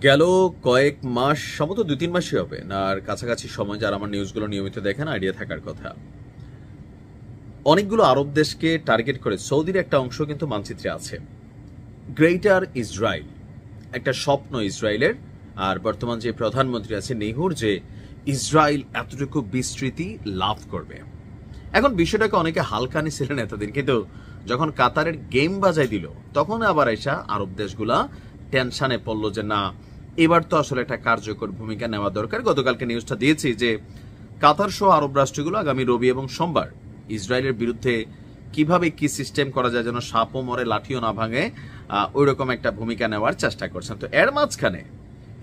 গেল কয়েক মাস, সম্ভবত 2-3 মাসই হবে না, আর কাছাকাছি সময় যারা আমার নিউজগুলো নিয়মিত দেখেন আইডিয়া থাকার কথা। অনেকগুলো আরব দেশকে টার্গেট করে সৌদির একটা অংশ কিন্তু মানচিত্রে আছে। গ্রেটার ইসরায়েল একটা স্বপ্ন ইসরায়েলের, আর বর্তমান যে প্রধানমন্ত্রী আছে নেহুর, যে ইসরায়েল এতটুকু বিস্তৃতি লাভ করবে। এখন বিষয়টাকে অনেকে হালকা নিছিলেন এতদিন, কিন্তু যখন কাতারের গেম বাজাই দিল তখন আবার এসা আরব দেশগুলা টেনশনে পড়লো যে না, এবার তো আসলে একটা কার্যকর ভূমিকা নেওয়া দরকার। গতকালকে নিউজটা দিয়েছি যে কাতার সহ আরব রাষ্ট্রগুলো আগামী রবি এবং সোমবার ইসরায়েলের বিরুদ্ধে কিভাবে কি সিস্টেম করা যায় যেন সাপও মরে লাঠিও না ভাঙে, ওই রকম একটা ভূমিকা নেওয়ার চেষ্টা করছেন। তো এর মাঝখানে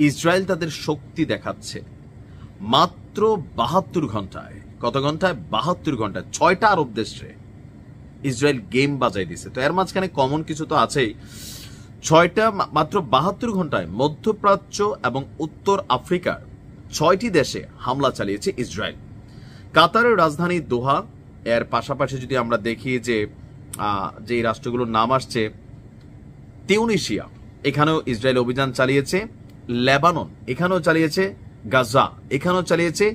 ইসরায়েল তাদের শক্তি দেখাচ্ছে মাত্র 72 ঘন্টায়। কত ঘন্টায়? 72 ঘন্টায় 6টা আরব দেশে ইসরায়েল গেম বাজাই দিছে। তো এর মাঝখানে কমন কিছু তো আছেই। মাত্র 72 ঘন্টায় মধ্যপ্রাচ্য এবং উত্তর আফ্রিকার 6টি দেশে হামলা চালিয়েছে ইসরায়েল। কাতারের রাজধানী দোহা, এর পাশাপাশি যদি আমরা দেখি যে যে রাষ্ট্রগুলোর নাম আসছে, তিউনিসিয়া, এখানেও ইসরায়েল অভিযান চালিয়েছে। লেবানন এখানেও চালিয়েছে। গাজা এখানেও চালিয়েছে।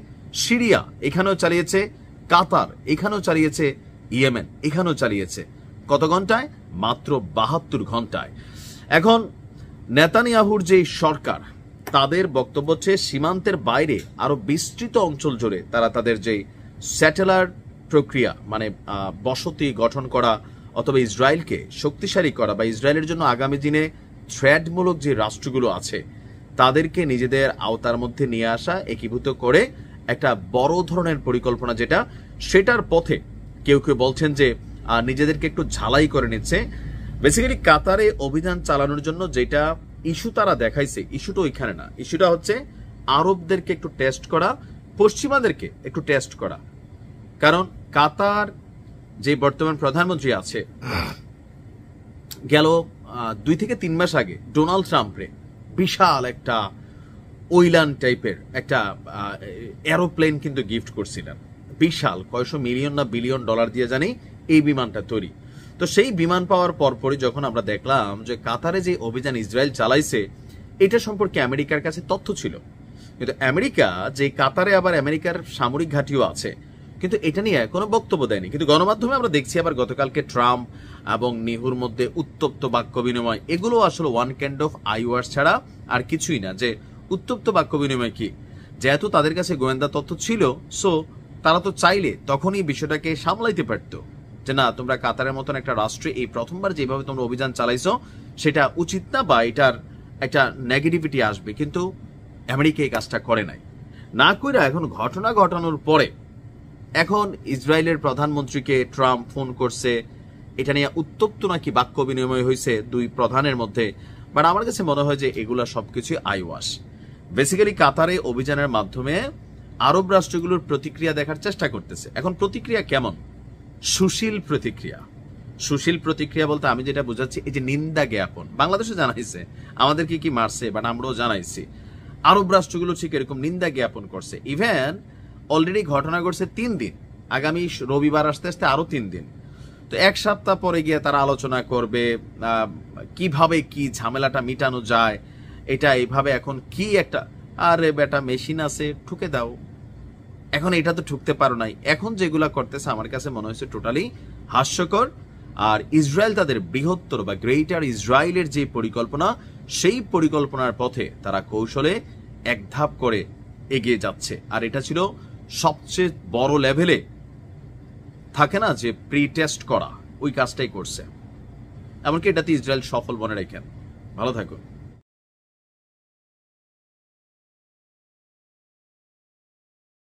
সিরিয়া এখানেও চালিয়েছে। কাতার এখানেও চালিয়েছে। ইয়েমেন এখানেও চালিয়েছে। কত ঘন্টায়? মাত্র 72 ঘন্টায়। এখন নেতানিয়াহুর যে সরকার, তাদের বক্তব্য হচ্ছে সীমান্তের বাইরে আরো বিস্তৃত অঞ্চল জুড়ে তারা তাদের যে স্যাটেলার প্রক্রিয়া, মানে বসতি গঠন করা অথবা ইসরায়েলকে শক্তিশালী করা বা ইসরায়েলের জন্য আগামী দিনে থ্রেটমূলক যে রাষ্ট্রগুলো আছে তাদেরকে নিজেদের আওতার মধ্যে নিয়ে আসা, একীভূত করে একটা বড় ধরনের পরিকল্পনা, যেটা সেটার পথে কেউ কেউ বলছেন যে নিজেদেরকে একটু ঝালাই করে নিচ্ছে। বেসিক্যালি কাতারে অভিযান চালানোর জন্য যেটা ইস্যু তারা দেখাইছে, ইস্যুটা ওইখানে না। ইস্যুটা হচ্ছে আরবদেরকে একটু টেস্ট করা, পশ্চিমাদেরকে একটু টেস্ট করা। কারণ কাতার যে বর্তমান প্রধানমন্ত্রী আছে, গেল 2 থেকে 3 মাস আগে ডোনাল্ড ট্রাম্পরে বিশাল একটা ওইলান টাইপের একটা এরোপ্লেন কিন্তু গিফট করছিলেন। বিশাল কয়শো মিলিয়ন না বিলিয়ন ডলার দিয়ে জানি এই বিমানটা তৈরি। তো সেই বিমান পাওয়ার পরপরই যখন আমরা দেখলাম যে কাতারে যে অভিযান ইসরায়েল চালাইছে, এটা সম্পর্কে আমেরিকার কাছে তথ্য ছিল, কিন্তু আমেরিকা যে কাতারে আবার আমেরিকার সামরিক ঘাঁটিও আছে, কিন্তু এটা নিয়ে কোনো বক্তব্য দেয়নি। কিন্তু গণমাধ্যমে আমরা দেখছি আবার গতকালকে ট্রাম্প এবং নেহুর মধ্যে উত্তপ্ত বাক্য বিনিময়। এগুলো আসলে ওয়ান কাইন্ড অফ আইওয়ার্স ছাড়া আর কিছুই না। যে উত্তপ্ত বাক্য বিনিময় কি, যেহেতু তাদের কাছে গোয়েন্দা তথ্য ছিল, সো তারা তো চাইলে তখনই বিষয়টাকে সামলাইতে পারত যে না, তোমরা কাতারের মতন একটা রাষ্ট্রে এই প্রথমবার যেভাবে তোমরা অভিযান চালাইছো সেটা উচিত না, বা এটার একটা নেগেটিভিটি আসবে। কিন্তু আমেরিকা এই কাজটা করে নাই, না কইরা এখন ঘটনা ঘটানোর পরে এখন ইসরায়েলের প্রধানমন্ত্রীকে ট্রাম্প ফোন করছে, এটা নিয়ে উত্তপ্ত নাকি বাক্য বিনিময় হয়েছে দুই প্রধানের মধ্যে। বাট আমার কাছে মনে হয় যে এগুলা সবকিছু আইওয়াশ। বেসিক্যালি কাতারে অভিযানের মাধ্যমে আরব রাষ্ট্রগুলোর প্রতিক্রিয়া দেখার চেষ্টা করতেছে। এখন প্রতিক্রিয়া কেমন? সুশীল প্রতিক্রিয়া। সুশীল প্রতিক্রিয়া বলতে আমি যেটা বুঝাচ্ছি, এই যে নিন্দা জ্ঞাপন বাংলাদেশে জানাইছে, আমাদেরকে কি মারছে, বাট আমরাও জানাইছি। আরব রাষ্ট্রগুলো ঠিক এরকম নিন্দা জ্ঞাপন করছে। ইভেন অলরেডি ঘটনা ঘটছে 3 দিন, আগামী রবিবার আসতে আসতে আরো 3 দিন। তো 1 সপ্তাহ পরে গিয়ে তারা আলোচনা করবে কিভাবে কি ঝামেলাটা মিটানো যায়। এটা এইভাবে এখন কি একটা, আরে বেটা মেশিন আছে ঠুকে দাও, এখন এটা তো ঠুকতে পারো নাই। এখন যেগুলা করতেছে আমার কাছে মনে হয়েছে টোটালি হাস্যকর। আর ইসরায়েল তাদের বৃহত্তর বা গ্রেটার ইসরায়েলের যে পরিকল্পনা, সেই পরিকল্পনার পথে তারা কৌশলে এক ধাপ করে এগিয়ে যাচ্ছে। আর এটা ছিল সবচেয়ে বড় লেভেলে, থাকে না যে প্রি টেস্ট করা, ওই কাজটাই করছে। এমনকি এটাতে ইসরায়েল সফল মনে রাখেন। ভালো থাকুন।